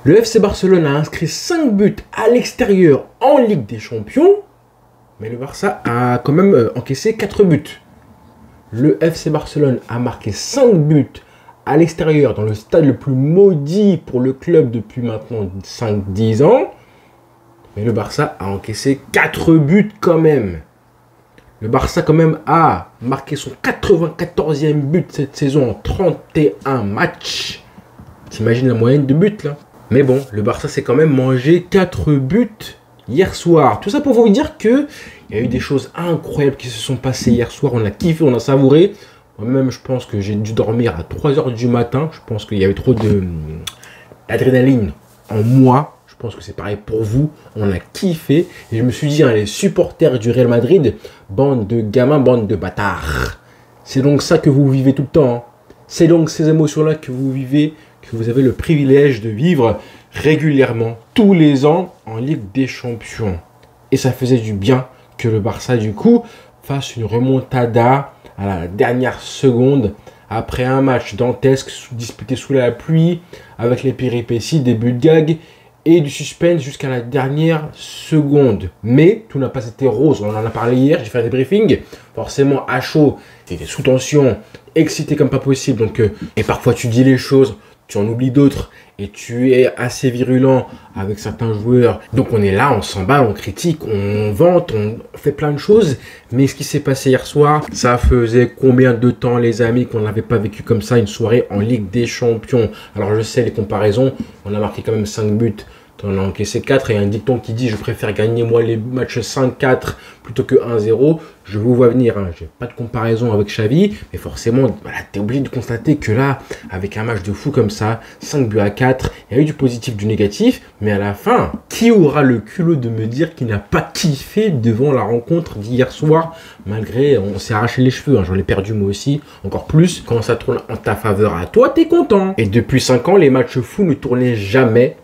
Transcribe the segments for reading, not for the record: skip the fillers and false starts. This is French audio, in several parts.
Le FC Barcelone a inscrit 5 buts à l'extérieur en Ligue des Champions, mais le Barça a quand même encaissé 4 buts. Le FC Barcelone a marqué 5 buts à l'extérieur dans le stade le plus maudit pour le club depuis maintenant 5-10 ans, mais le Barça a encaissé 4 buts quand même. Le Barça quand même a marqué son 94e but cette saison en 31 matchs. T'imagines la moyenne de buts là? Mais bon, le Barça s'est quand même mangé 4 buts hier soir. Tout ça pour vous dire qu'il y a eu des choses incroyables qui se sont passées hier soir. On a kiffé, on a savouré. Moi-même, je pense que j'ai dû dormir à 3 h du matin. Je pense qu'il y avait trop d'adrénaline en moi. Je pense que c'est pareil pour vous. On a kiffé. Et je me suis dit, hein, les supporters du Real Madrid, bande de gamins, bande de bâtards. C'est donc ça que vous vivez tout le temps. Hein. C'est donc ces émotions-là que vous vivez, que vous avez le privilège de vivre régulièrement, tous les ans, en Ligue des Champions. Et ça faisait du bien que le Barça, du coup, fasse une remontada à la dernière seconde, après un match dantesque disputé sous la pluie, avec les péripéties, des buts de gag et du suspense jusqu'à la dernière seconde. Mais tout n'a pas été rose. On en a parlé hier, j'ai fait des briefings. Forcément, à chaud, c'était sous tension, excité comme pas possible. Donc, et parfois, tu dis les choses, tu en oublies d'autres et tu es assez virulent avec certains joueurs. Donc, on est là, on s'emballe, on critique, on vante, on fait plein de choses. Mais ce qui s'est passé hier soir, ça faisait combien de temps, les amis, qu'on n'avait pas vécu comme ça une soirée en Ligue des Champions? Alors, je sais les comparaisons, on a marqué quand même 5 buts. On a encaissé 4 et un dicton qui dit je préfère gagner moi les matchs 5-4 plutôt que 1-0. Je vous vois venir, hein. Je n'ai pas de comparaison avec Xavi, mais forcément, voilà, tu es obligé de constater que là, avec un match de fou comme ça, 5 buts à 4, il y a eu du positif, du négatif, mais à la fin, qui aura le culot de me dire qu'il n'a pas kiffé devant la rencontre d'hier soir, malgré, on s'est arraché les cheveux, hein, j'en ai perdu moi aussi, encore plus, quand ça tourne en ta faveur à toi, t'es content. Et depuis 5 ans, les matchs fous ne tournaient jamais,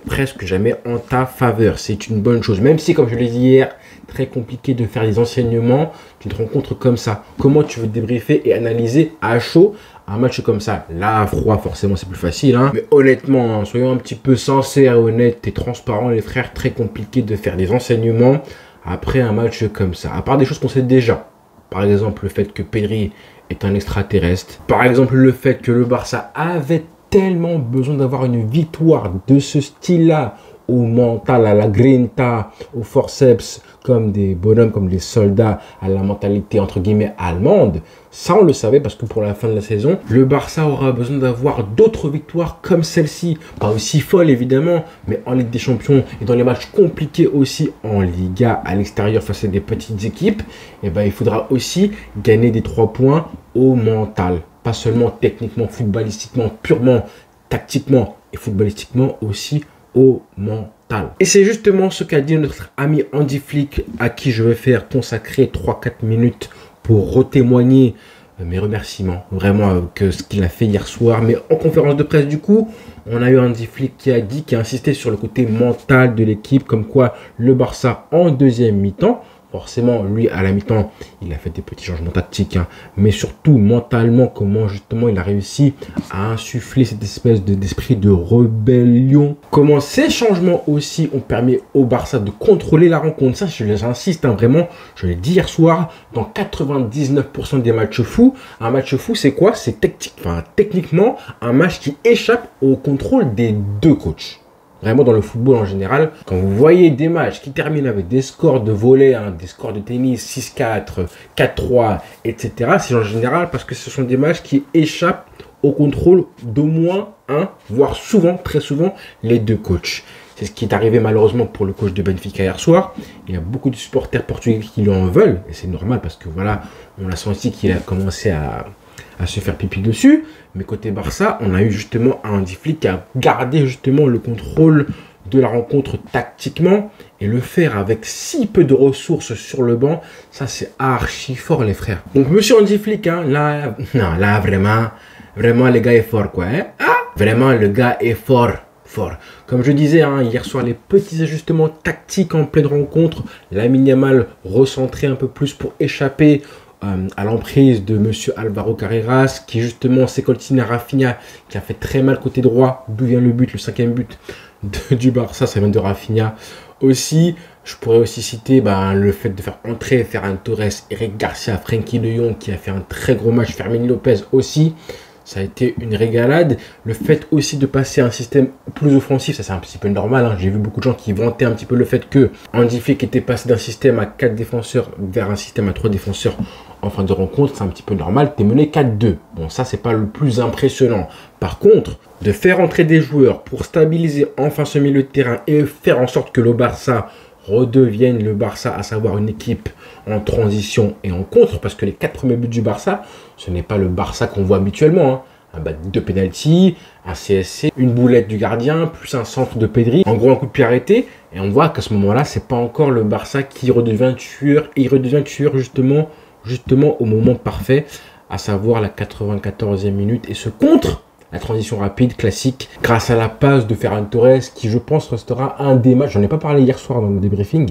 presque jamais en ta faveur. C'est une bonne chose, même si, comme je l'ai dit hier, très compliqué de faire des enseignements d'une rencontre comme ça. Comment tu veux débriefer et analyser à chaud un match comme ça? Là, à froid, forcément, c'est plus facile. Hein. Mais honnêtement, hein, soyons un petit peu sincères et honnêtes et transparents, les frères. Très compliqué de faire des enseignements après un match comme ça. À part des choses qu'on sait déjà. Par exemple, le fait que Pedri est un extraterrestre. Par exemple, le fait que le Barça avait tellement besoin d'avoir une victoire de ce style-là, au mental, à la grinta, au forceps, comme des bonhommes, comme des soldats, à la mentalité entre guillemets allemande. Ça, on le savait parce que pour la fin de la saison, le Barça aura besoin d'avoir d'autres victoires comme celle-ci. Pas aussi folle évidemment, mais en Ligue des Champions et dans les matchs compliqués aussi en Liga à l'extérieur face à des petites équipes, et ben, il faudra aussi gagner des 3 points au mental. Pas seulement techniquement, footballistiquement, purement tactiquement et footballistiquement aussi au mental. Et c'est justement ce qu'a dit notre ami Hansi Flick, à qui je vais faire consacrer 3-4 minutes pour retémoigner mes remerciements, vraiment que ce qu'il a fait hier soir. Mais en conférence de presse du coup, on a eu Hansi Flick qui a insisté sur le côté mental de l'équipe, comme quoi le Barça en deuxième mi-temps, forcément, lui, à la mi-temps, il a fait des petits changements tactiques, hein, mais surtout mentalement, comment justement il a réussi à insuffler cette espèce d'esprit de rébellion. Comment ces changements aussi ont permis au Barça de contrôler la rencontre. Ça, j'insiste, hein, vraiment, je l'ai dit hier soir, dans 99% des matchs fous, un match fou, c'est quoi? C'est techniquement un match qui échappe au contrôle des deux coachs. Vraiment dans le football en général, quand vous voyez des matchs qui terminent avec des scores de volley, hein, des scores de tennis 6-4, 4-3, etc. C'est en général parce que ce sont des matchs qui échappent au contrôle d'au moins un, voire souvent, très souvent, les deux coachs. C'est ce qui est arrivé malheureusement pour le coach de Benfica hier soir. Il y a beaucoup de supporters portugais qui lui en veulent, et c'est normal parce que voilà, on a senti qu'il a commencé à se faire pipi dessus. Mais côté Barça, on a eu justement un Hansi Flick qui a gardé justement le contrôle de la rencontre tactiquement, et le faire avec si peu de ressources sur le banc, ça c'est archi fort les frères. Donc monsieur Hansi Flick, hein, là, non, là vraiment le gars est fort quoi. Hein, ah, vraiment le gars est fort. Comme je disais hein, hier soir, les petits ajustements tactiques en pleine rencontre, Lamine Yamal recentré un peu plus pour échapper à l'emprise de Monsieur Alvaro Carreras, qui justement s'est coltiné à Rafinha, qui a fait très mal côté droit, d'où vient le but, le 5e but du Barça, ça vient de Rafinha. Aussi, je pourrais aussi citer le fait de faire entrer Ferran Torres, Eric Garcia, Frenkie de Jong, qui a fait un très gros match, Fermin Lopez aussi. Ça a été une régalade. Le fait aussi de passer à un système plus offensif, ça c'est un petit peu normal. Hein. J'ai vu beaucoup de gens qui vantaient un petit peu le fait que Hansi Flick était passé d'un système à 4 défenseurs vers un système à 3 défenseurs en fin de rencontre. C'est un petit peu normal. Tu es mené 4-2. Bon, ça c'est pas le plus impressionnant. Par contre, de faire entrer des joueurs pour stabiliser enfin ce milieu de terrain et faire en sorte que le Barça redevienne le Barça, à savoir une équipe en transition et en contre, parce que les 4 premiers buts du Barça, ce n'est pas le Barça qu'on voit habituellement. Hein. 2 pénaltys, un CSC, une boulette du gardien, plus un centre de Pedri, en gros un coup de pied arrêté, et on voit qu'à ce moment-là, c'est pas encore le Barça qui redevient tueur, et il redevient tueur justement au moment parfait, à savoir la 94e minute, et ce contre la transition rapide, classique, grâce à la passe de Ferran Torres, qui je pense restera un des matchs, j'en ai pas parlé hier soir dans le débriefing,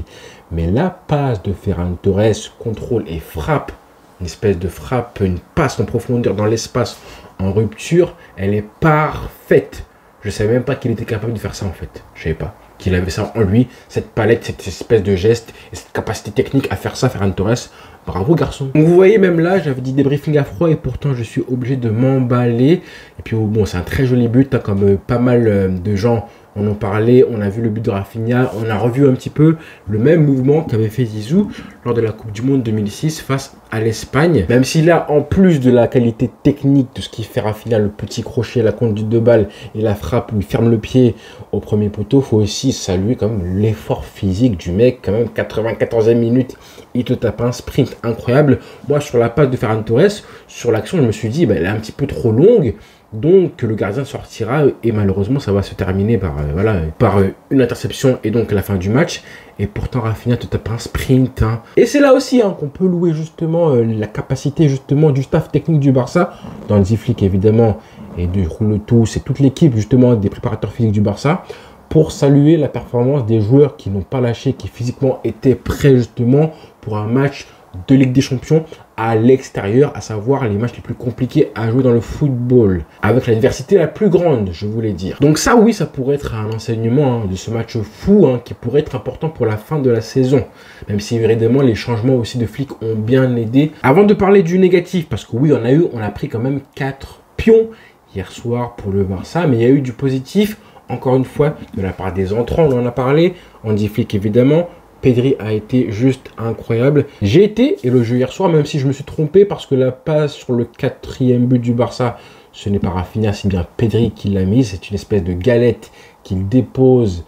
mais la passe de Ferran Torres, contrôle et frappe, une espèce de frappe, une passe en profondeur dans l'espace, en rupture, elle est parfaite. Je savais même pas qu'il était capable de faire ça en fait, je savais pas qu'il avait ça en lui, cette palette, cette espèce de geste, et cette capacité technique à faire ça, Ferran Torres. Bravo garçon. Donc vous voyez, même là, j'avais dit débriefing à froid et pourtant je suis obligé de m'emballer. Et puis bon, c'est un très joli but, hein, comme pas mal de gens en ont parlé. On a vu le but de Rafinha, on a revu un petit peu le même mouvement qu'avait fait Zizou lors de la Coupe du Monde 2006 face à l'Espagne. Même si là, en plus de la qualité technique de ce qui fait Rafinha, le petit crochet, la conduite de balle et la frappe où il ferme le pied au premier poteau, faut aussi saluer quand même l'effort physique du mec. Quand même, 94e minute, il te tape un sprint incroyable. Moi, sur la passe de Ferran Torres, sur l'action, je me suis dit, elle est un petit peu trop longue. Donc le gardien sortira et malheureusement ça va se terminer par une interception et donc la fin du match. Et pourtant Rafinha te tape un sprint. Hein. Et c'est là aussi qu'on peut louer justement la capacité justement du staff technique du Barça, dans Hansi Flick évidemment, et de Rouleau, c'est toute l'équipe justement des préparateurs physiques du Barça, pour saluer la performance des joueurs qui n'ont pas lâché, qui physiquement étaient prêts justement pour un match de Ligue des Champions à l'extérieur, à savoir les matchs les plus compliqués à jouer dans le football, avec l'adversité la plus grande, je voulais dire. Donc ça, oui, ça pourrait être un enseignement de ce match fou, qui pourrait être important pour la fin de la saison, même si évidemment les changements aussi de Flick ont bien aidé. Avant de parler du négatif, parce que oui, on a pris quand même 4 pions hier soir pour le Barça, mais il y a eu du positif, encore une fois, de la part des entrants, on en a parlé, Hansi Flick évidemment. Pedri a été juste incroyable. J'ai été élogieux hier soir, même si je me suis trompé, parce que la passe sur le 4e but du Barça, ce n'est pas Rafinha, c'est bien Pedri qui l'a mise. C'est une espèce de galette qu'il dépose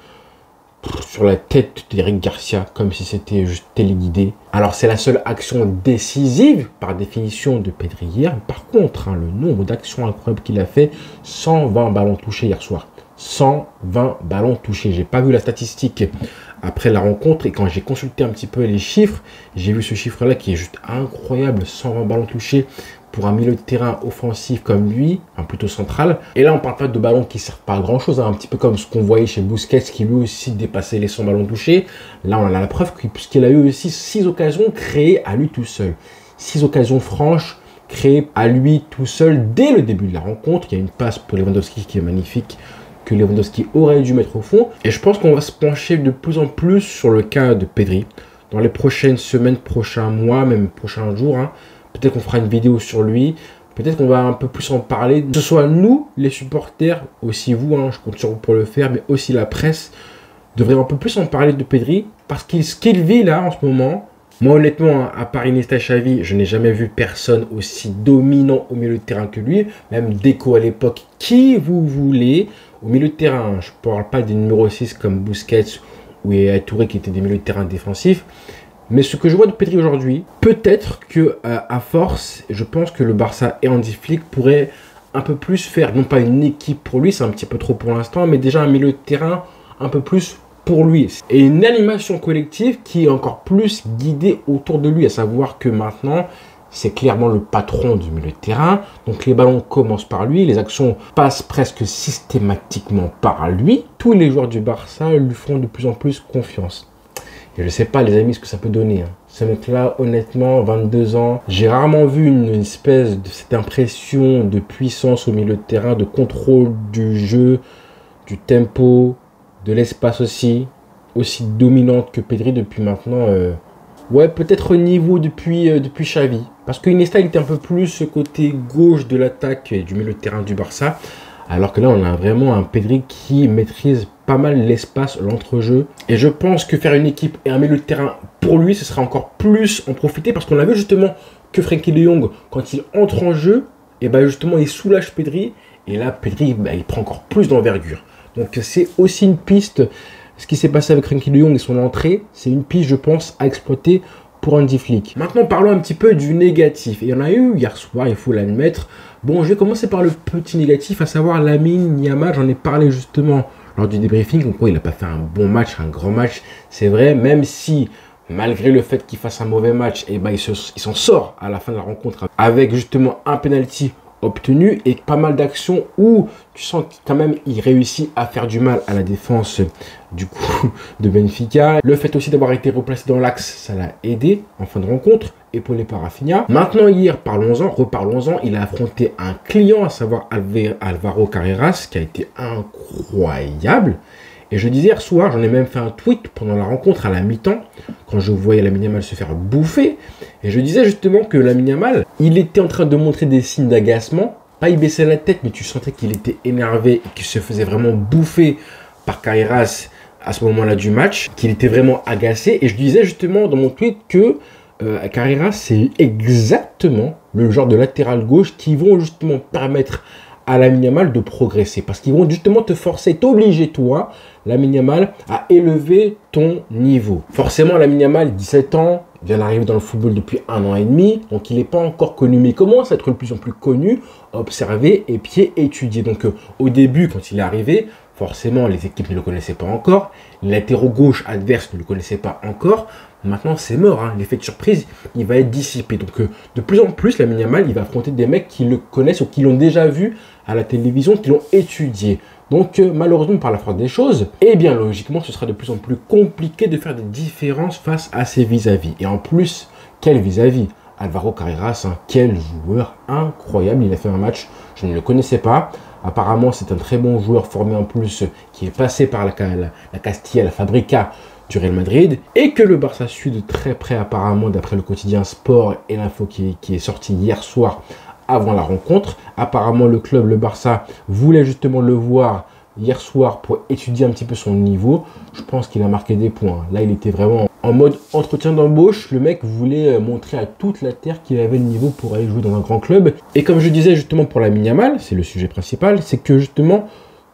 sur la tête d'Eric Garcia, comme si c'était juste téléguidé. Alors c'est la seule action décisive, par définition, de Pedri hier. Par contre, le nombre d'actions incroyables qu'il a fait, 120 ballons touchés hier soir. 120 ballons touchés. J'ai pas vu la statistique après la rencontre et quand j'ai consulté un petit peu les chiffres, j'ai vu ce chiffre-là qui est juste incroyable. 120 ballons touchés pour un milieu de terrain offensif comme lui, plutôt central. Et là, on parle pas de ballons qui servent pas à grand-chose, un petit peu comme ce qu'on voyait chez Busquets qui lui aussi dépassait les 100 ballons touchés. Là, on a la preuve puisqu'il a eu aussi 6 occasions créées à lui tout seul. 6 occasions franches créées à lui tout seul dès le début de la rencontre. Il y a une passe pour Lewandowski qui est magnifique, que Lewandowski aurait dû mettre au fond. Et je pense qu'on va se pencher de plus en plus sur le cas de Pedri dans les prochaines semaines, prochains mois, même prochains jours. Peut-être qu'on fera une vidéo sur lui. Peut-être qu'on va un peu plus en parler. Que ce soit nous, les supporters, aussi vous, je compte sur vous pour le faire, mais aussi la presse, devrait un peu plus en parler de Pedri. Parce que ce qu'il vit là en ce moment, moi honnêtement, à part Iniesta et Xavi, je n'ai jamais vu personne aussi dominant au milieu de terrain que lui. Même Deco à l'époque, qui vous voulez. Au milieu de terrain, je ne parle pas des numéros 6 comme Busquets ou Touré qui étaient des milieux de terrain défensifs. Mais ce que je vois de Pedri aujourd'hui, peut-être que à force, je pense que le Barça et Hansi Flick pourraient un peu plus faire, non pas une équipe pour lui, c'est un petit peu trop pour l'instant, mais déjà un milieu de terrain un peu plus pour lui. Et une animation collective qui est encore plus guidée autour de lui, à savoir que maintenant, c'est clairement le patron du milieu de terrain. Donc les ballons commencent par lui, les actions passent presque systématiquement par lui. Tous les joueurs du Barça lui font de plus en plus confiance. Et je sais pas, les amis, ce que ça peut donner. Hein. Ce mec-là, honnêtement, 22 ans, j'ai rarement vu une espèce de cette impression de puissance au milieu de terrain, de contrôle du jeu, du tempo, de l'espace aussi dominante que Pedri depuis maintenant. Ouais, peut-être au niveau depuis Xavi. Parce que Iniesta, il était un peu plus ce côté gauche de l'attaque et du milieu de terrain du Barça. Alors que là, on a vraiment un Pedri qui maîtrise pas mal l'espace, l'entrejeu. Et je pense que faire une équipe et un milieu de terrain, pour lui, ce sera encore plus en profiter. Parce qu'on a vu justement que Frenkie de Jong, quand il entre en jeu, et ben justement, il soulage Pedri. Et là, Pedri, il prend encore plus d'envergure. Donc c'est aussi une piste. Ce qui s'est passé avec Frenkie de Jong et son entrée, c'est une piste, je pense, à exploiter pour Hansi Flick. Maintenant, parlons un petit peu du négatif. Et il y en a eu hier soir, il faut l'admettre. Bon, je vais commencer par le petit négatif, à savoir Lamine Yamal. J'en ai parlé justement lors du débriefing. En quoi il n'a pas fait un bon match, un grand match. C'est vrai, même si, malgré le fait qu'il fasse un mauvais match, et ben, il s'en sort à la fin de la rencontre avec justement un penalty obtenu et pas mal d'actions où tu sens qu'il quand même il réussit à faire du mal à la défense du coup de Benfica. Le fait aussi d'avoir été replacé dans l'axe, ça l'a aidé en fin de rencontre, épaulé par Rafinha. Maintenant hier, reparlons-en, il a affronté un client, à savoir Alvaro Carreras, qui a été incroyable. Et je disais hier soir, j'en ai même fait un tweet pendant la rencontre à la mi-temps, quand je voyais Lamine Yamal se faire bouffer. Et je disais justement que Lamine Yamal, il était en train de montrer des signes d'agacement. Pas il baissait la tête, mais tu sentais qu'il était énervé et qu'il se faisait vraiment bouffer par Carreras à ce moment-là du match, qu'il était vraiment agacé. Et je disais justement dans mon tweet que Carreras, c'est exactement le genre de latéral gauche qui vont justement permettre à Lamine Yamal de progresser. Parce qu'ils vont justement te forcer, t'obliger toi, Lamine Yamal, à élever ton niveau. Forcément, Lamine Yamal, 17 ans, vient d'arriver dans le football depuis 1 an et demi, donc il n'est pas encore connu, mais il commence à être de plus en plus connu, observé et puis étudié. Donc au début, quand il est arrivé, forcément, les équipes ne le connaissaient pas encore, les latéraux gauche adverses ne le connaissaient pas encore. Maintenant, c'est mort, hein. L'effet de surprise, il va être dissipé. Donc, de plus en plus, Lamine Yamal, il va affronter des mecs qui le connaissent ou qui l'ont déjà vu à la télévision, qui l'ont étudié. Donc, malheureusement, par la force des choses, eh bien, logiquement, ce sera de plus en plus compliqué de faire des différences face à ses vis-à-vis. Et en plus, quel vis-à-vis? Alvaro Carreras, hein, quel joueur incroyable. Il a fait un match, je ne le connaissais pas. Apparemment, c'est un très bon joueur formé en plus, qui est passé par la Castilla, la Fabrica du Real Madrid, et que le Barça suit de très près apparemment d'après le quotidien Sport et l'info qui est sortie hier soir avant la rencontre. Apparemment le club, le Barça, voulait justement le voir hier soir pour étudier un petit peu son niveau. Je pense qu'il a marqué des points. Là, il était vraiment en mode entretien d'embauche. Le mec voulait montrer à toute la terre qu'il avait le niveau pour aller jouer dans un grand club. Et comme je disais justement pour Lamine Yamal, c'est le sujet principal, c'est que justement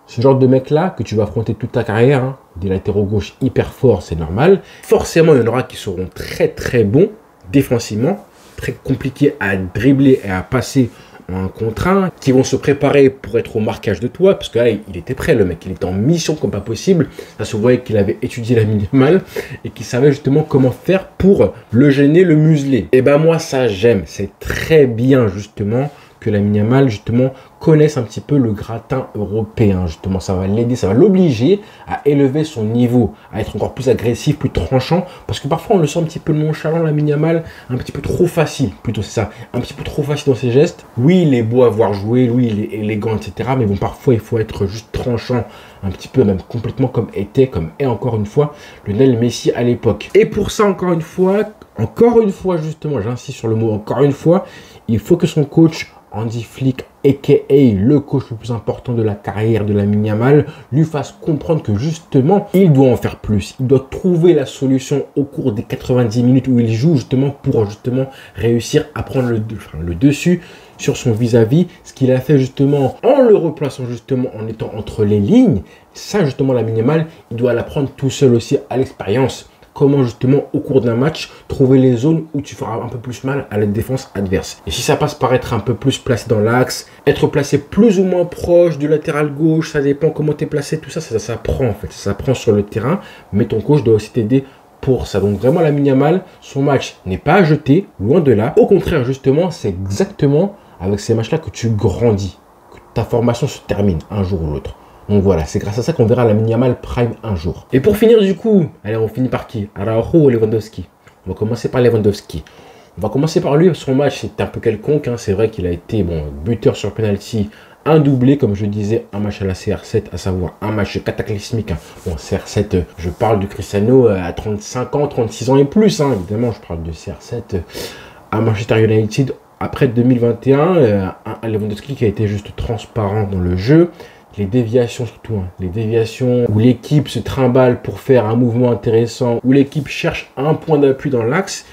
ce genre de mec-là que tu vas affronter toute ta carrière, hein, des latéraux gauche hyper forts, c'est normal. Forcément, il y en aura qui seront très très bons défensivement, très compliqués à dribbler et à passer en un contre un, qui vont se préparer pour être au marquage de toi, parce que là, il était prêt, le mec, il était en mission comme pas possible. Ça se voyait qu'il avait étudié Lamine Yamal et qu'il savait justement comment faire pour le gêner, le museler. Et ben moi, ça j'aime, c'est très bien justement que Lamine Yamal justement connaisse un petit peu le gratin européen. Justement, ça va l'aider, ça va l'obliger à élever son niveau, à être encore plus agressif, plus tranchant, parce que parfois on le sent un petit peu nonchalant, Lamine Yamal, un petit peu trop facile, plutôt c'est ça, un petit peu trop facile dans ses gestes. Oui, il est beau à voir jouer, oui, il est élégant, etc. Mais bon, parfois il faut être juste tranchant, un petit peu, même complètement comme est encore une fois Lionel Messi à l'époque. Et pour ça, encore une fois justement, j'insiste sur le mot encore une fois, il faut que son coach Hansi Flick, a.k.a. le coach le plus important de la carrière de Lamine Yamal, lui fasse comprendre que justement, il doit en faire plus. Il doit trouver la solution au cours des 90 minutes où il joue justement pour justement réussir à prendre le dessus sur son vis-à-vis. Ce qu'il a fait justement en le replaçant justement en étant entre les lignes. Ça justement, Lamine Yamal, il doit l'apprendre tout seul aussi à l'expérience. Comment justement au cours d'un match trouver les zones où tu feras un peu plus mal à la défense adverse. Et si ça passe par être un peu plus placé dans l'axe, être placé plus ou moins proche du latéral gauche, ça dépend comment tu es placé, tout ça, ça s'apprend en fait, ça s'apprend sur le terrain, mais ton coach doit aussi t'aider pour ça. Donc vraiment Lamine Yamal, son match n'est pas à jeter, loin de là. Au contraire justement, c'est exactement avec ces matchs-là que tu grandis, que ta formation se termine un jour ou l'autre. Donc voilà, c'est grâce à ça qu'on verra Lamine Yamal prime un jour. Et pour finir du coup, allez, on finit par qui? Araujo ou Lewandowski? On va commencer par Lewandowski. On va commencer par lui. Son match, c'est un peu quelconque. Hein. C'est vrai qu'il a été buteur sur penalty, un doublé, comme je disais, un match à la CR7, à savoir un match cataclysmique. Hein. Bon, CR7, je parle de Cristiano à 35 ans, 36 ans et plus. Hein. Évidemment, je parle de CR7 à Manchester United après 2021. Un Lewandowski qui a été juste transparent dans le jeu. Les déviations surtout, hein. Les déviations où l'équipe se trimballe pour faire un mouvement intéressant, où l'équipe cherche un point d'appui dans l'axe.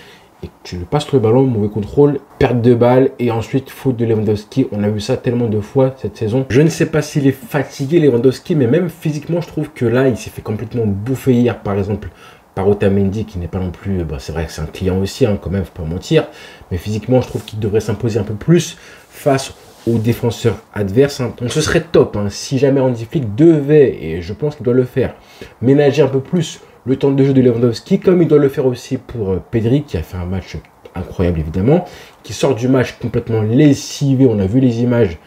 Et tu lui passes le ballon, mauvais contrôle, perte de balle et ensuite faute de Lewandowski. On a vu ça tellement de fois cette saison. Je ne sais pas s'il est fatigué Lewandowski, mais même physiquement, je trouve que là, il s'est fait complètement bouffer hier, par exemple, par Otamendi, qui n'est pas non plus... c'est vrai que c'est un client aussi, hein, quand même, faut pas mentir. Mais physiquement, je trouve qu'il devrait s'imposer un peu plus face aux défenseurs adverses. Hein. Donc ce serait top, hein, si jamais Hansi Flick devait, et je pense qu'il doit le faire, ménager un peu plus le temps de jeu de Lewandowski, comme il doit le faire aussi pour Pedri, qui a fait un match incroyable évidemment, qui sort du match complètement lessivé. On a vu les images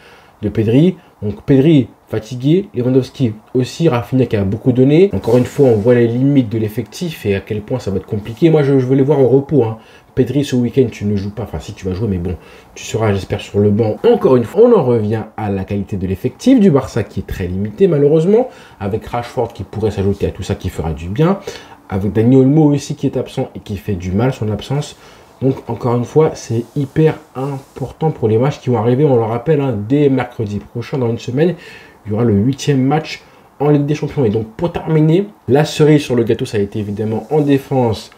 de Pedri. Donc Pedri fatigué, Lewandowski aussi, Rafinha qui a beaucoup donné. Encore une fois, on voit les limites de l'effectif et à quel point ça va être compliqué. Moi, je veux les voir au repos. Hein. Pedri, ce week-end, tu ne joues pas. Enfin, si tu vas jouer, mais bon, tu seras, j'espère, sur le banc. Encore une fois, on en revient à la qualité de l'effectif du Barça qui est très limité, malheureusement. Avec Rashford qui pourrait s'ajouter à tout ça, qui fera du bien. Avec Dani Olmo aussi qui est absent et qui fait du mal, son absence. Donc, encore une fois, c'est hyper important pour les matchs qui vont arriver. On le rappelle, hein, dès mercredi prochain, dans une semaine, il y aura le 8e match en Ligue des Champions. Et donc, pour terminer, la cerise sur le gâteau, ça a été évidemment en défense.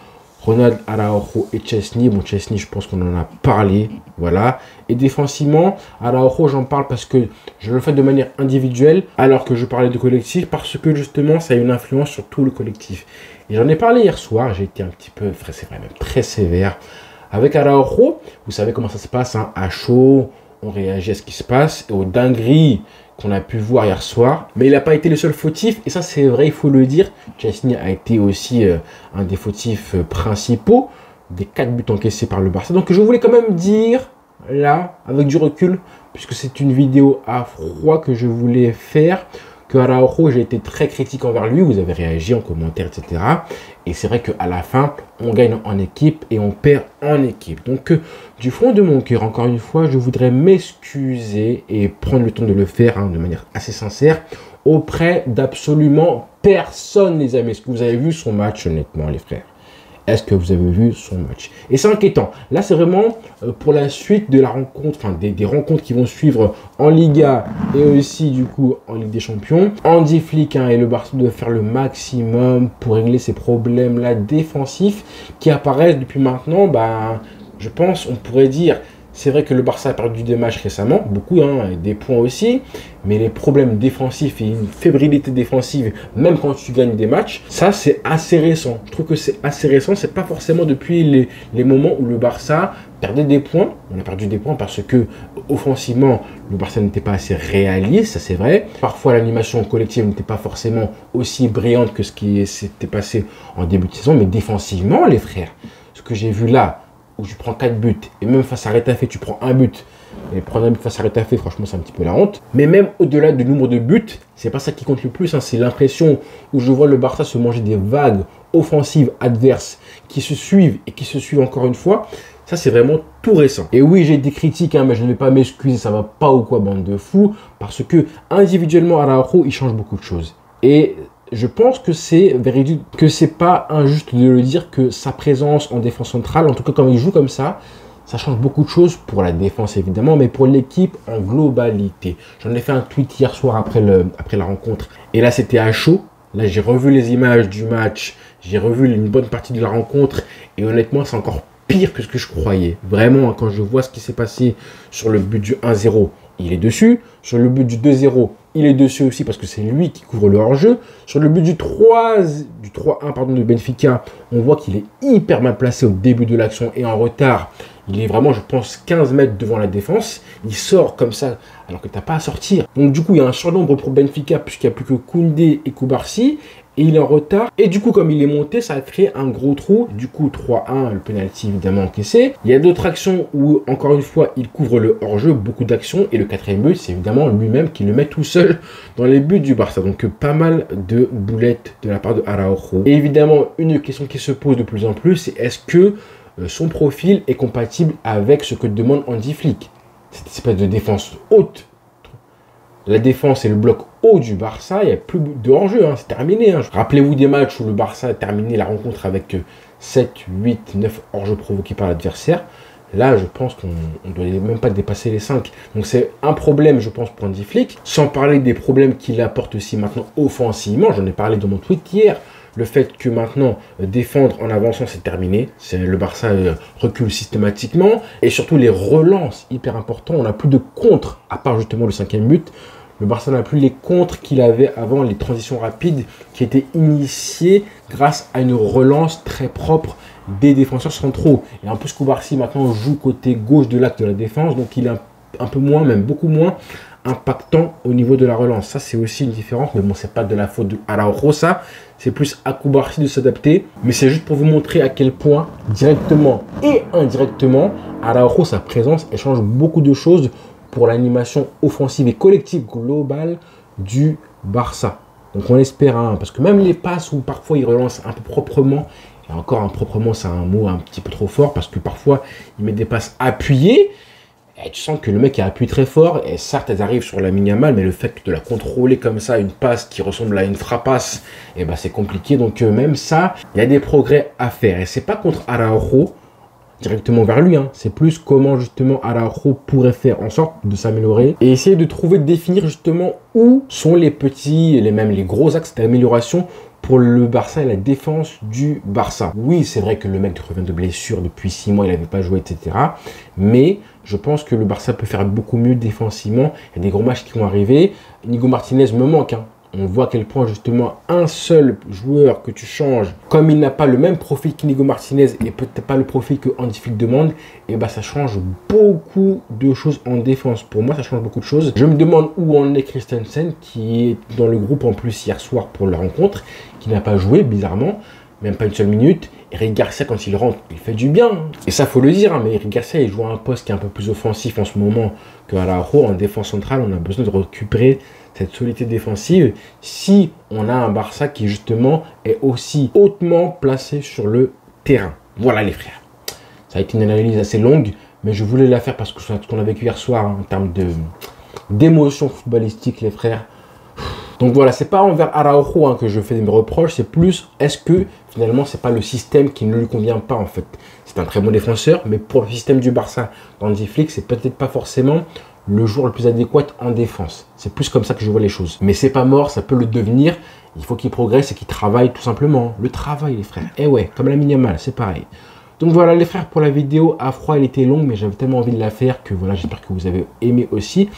Ronald Araujo et Chesney. Bon, Chesney, je pense qu'on en a parlé. Voilà. Et défensivement, Araujo, j'en parle parce que je le fais de manière individuelle, alors que je parlais de collectif, parce que justement, ça a une influence sur tout le collectif. Et j'en ai parlé hier soir. J'ai été un petit peu, c'est vrai, même très sévère. Avec Araujo, vous savez comment ça se passe, hein, à chaud, on réagit à ce qui se passe, et aux dingueries qu'on a pu voir hier soir. Mais il n'a pas été le seul fautif, et ça c'est vrai, il faut le dire. Chesney a été aussi un des fautifs principaux des 4 buts encaissés par le Barça. Donc je voulais quand même dire, là, avec du recul, puisque c'est une vidéo à froid que je voulais faire, que Araujo, j'ai été très critique envers lui, vous avez réagi en commentaire, etc. Et c'est vrai qu'à la fin, on gagne en équipe et on perd en équipe. Donc, du fond de mon cœur, encore une fois, je voudrais m'excuser et prendre le temps de le faire de manière assez sincère auprès d'absolument personne, les amis. Est-ce que vous avez vu son match, honnêtement, les frères? Est-ce que vous avez vu son match? Et c'est inquiétant. Là, c'est vraiment pour la suite de la rencontre, enfin des rencontres qui vont suivre en Liga et aussi du coup en Ligue des Champions. Hansi Flick et le Barça doivent faire le maximum pour régler ces problèmes-là défensifs qui apparaissent depuis maintenant. Je pense, on pourrait dire, c'est vrai que le Barça a perdu des matchs récemment, beaucoup, hein, des points aussi, mais les problèmes défensifs et une fébrilité défensive, même quand tu gagnes des matchs, ça c'est assez récent. Je trouve que c'est assez récent, c'est pas forcément depuis les moments où le Barça perdait des points. On a perdu des points parce que offensivement, le Barça n'était pas assez réaliste, ça c'est vrai. Parfois l'animation collective n'était pas forcément aussi brillante que ce qui s'était passé en début de saison, mais défensivement, les frères, ce que j'ai vu là, où tu prends 4 buts, et même face à Retafe, tu prends un but, et prendre un but face à Retafe, franchement, c'est un petit peu la honte. Mais même au-delà du nombre de buts, c'est pas ça qui compte le plus, hein, c'est l'impression où je vois le Barça se manger des vagues offensives adverses qui se suivent et qui se suivent encore une fois. Ça, c'est vraiment tout récent. Et oui, j'ai des critiques, hein, mais je ne vais pas m'excuser, ça va pas ou quoi, bande de fous, parce que individuellement, Araujo, il change beaucoup de choses. Et je pense que c'est véridique, que c'est pas injuste de le dire que sa présence en défense centrale, en tout cas quand il joue comme ça change beaucoup de choses pour la défense évidemment, mais pour l'équipe en globalité. J'en ai fait un tweet hier soir après la rencontre. Et là, c'était à chaud. Là, j'ai revu les images du match, j'ai revu une bonne partie de la rencontre. Et honnêtement, c'est encore pire que ce que je croyais. Vraiment, quand je vois ce qui s'est passé sur le but du 1-0, il est dessus. Sur le but du 2-0, il est dessus aussi parce que c'est lui qui couvre le hors-jeu. Sur le but du 3-1 de Benfica, on voit qu'il est hyper mal placé au début de l'action et en retard. Il est vraiment, je pense, 15 mètres devant la défense. Il sort comme ça alors que tu n'as pas à sortir. Donc du coup, il y a un surnombre pour Benfica puisqu'il n'y a plus que Koundé et Koubarsi. et il est en retard. Et du coup, comme il est monté, ça a créé un gros trou. Du coup, 3-1, le penalty évidemment encaissé. Il y a d'autres actions où, encore une fois, il couvre le hors-jeu, beaucoup d'actions. Et le quatrième but, c'est évidemment lui-même qui le met tout seul dans les buts du Barça. Donc, pas mal de boulettes de la part de Araujo. Et évidemment, une question qui se pose de plus en plus, c'est est-ce que son profil est compatible avec ce que demande Hansi Flick? Cette espèce de défense haute. La défense et le bloc haut du Barça, il n'y a plus de hors-jeu, hein, c'est terminé. Hein. Rappelez-vous des matchs où le Barça a terminé la rencontre avec 7, 8, 9 hors-jeu provoqués par l'adversaire. Là, je pense qu'on ne doit même pas dépasser les 5. Donc c'est un problème, je pense, pour Hansi Flick. Sans parler des problèmes qu'il apporte aussi maintenant offensivement. J'en ai parlé dans mon tweet hier. Le fait que maintenant, défendre en avançant, c'est terminé. Le Barça recule systématiquement. Et surtout, les relances, hyper important. On n'a plus de contre, à part justement le 5e but. Le Barça n'a plus les contres qu'il avait avant, les transitions rapides qui étaient initiées grâce à une relance très propre des défenseurs centraux. Et en plus, Koubarsi maintenant joue côté gauche de l'axe de la défense. Donc, il est un peu moins, même beaucoup moins impactant au niveau de la relance. Ça, c'est aussi une différence. Mais bon, c'est pas de la faute de Araujo, ça. C'est plus à Koubarsi de s'adapter. Mais c'est juste pour vous montrer à quel point, directement et indirectement, Araujo, sa présence, elle change beaucoup de choses pour l'animation offensive et collective globale du Barça. Donc on espère, hein, parce que même les passes où parfois il relance un peu proprement, et encore proprement c'est un mot un petit peu trop fort, parce que parfois il met des passes appuyées, et tu sens que le mec a appuyé très fort, et certes elles arrivent sur la Yamal, mais le fait de la contrôler comme ça, une passe qui ressemble à une frappasse, et ben c'est compliqué. Donc même ça, il y a des progrès à faire, et c'est pas contre Araujo directement vers lui, hein. C'est plus comment justement Araujo pourrait faire en sorte de s'améliorer et essayer de trouver, de définir justement où sont les petits, même les gros axes d'amélioration pour le Barça et la défense du Barça. Oui, c'est vrai que le mec revient de blessure depuis 6 mois, il n'avait pas joué, etc. Mais je pense que le Barça peut faire beaucoup mieux défensivement. Il y a des gros matchs qui vont arriver. Inigo Martinez me manque, hein. On voit à quel point justement un seul joueur que tu changes, comme il n'a pas le même profil qu'Inigo Martinez et peut-être pas le profil que Hansi Flick demande, et bah ça change beaucoup de choses en défense. Pour moi, ça change beaucoup de choses. Je me demande où en est Christensen, qui est dans le groupe en plus hier soir pour la rencontre, qui n'a pas joué bizarrement, même pas une seule minute. Eric Garcia, quand il rentre, il fait du bien. Et ça, faut le dire, hein, mais Eric Garcia, il joue à un poste qui est un peu plus offensif en ce moment que Araujo. En défense centrale, on a besoin de récupérer cette solidité défensive si on a un Barça qui, justement, est aussi hautement placé sur le terrain. Voilà, les frères. Ça a été une analyse assez longue, mais je voulais la faire parce que ce qu'on a vécu hier soir, hein, en termes d'émotion footballistique, les frères. Donc voilà, c'est pas envers Araujo, hein, que je fais mes reproches, c'est plus est-ce que finalement c'est pas le système qui ne lui convient pas en fait. C'est un très bon défenseur, mais pour le système du Barça, Hansi Flick, c'est peut-être pas forcément le joueur le plus adéquat en défense. C'est plus comme ça que je vois les choses. Mais c'est pas mort, ça peut le devenir. Il faut qu'il progresse et qu'il travaille tout simplement. Le travail, les frères. Eh ouais, comme la Yamal, c'est pareil. Donc voilà les frères pour la vidéo. À froid, elle était longue, mais j'avais tellement envie de la faire que voilà, j'espère que vous avez aimé aussi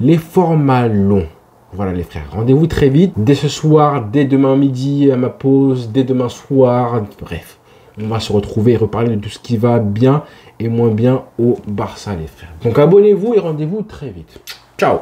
les formats longs. Voilà les frères, rendez-vous très vite, dès ce soir, dès demain midi à ma pause, dès demain soir, bref. On va se retrouver et reparler de tout ce qui va bien et moins bien au Barça les frères. Donc abonnez-vous et rendez-vous très vite. Ciao.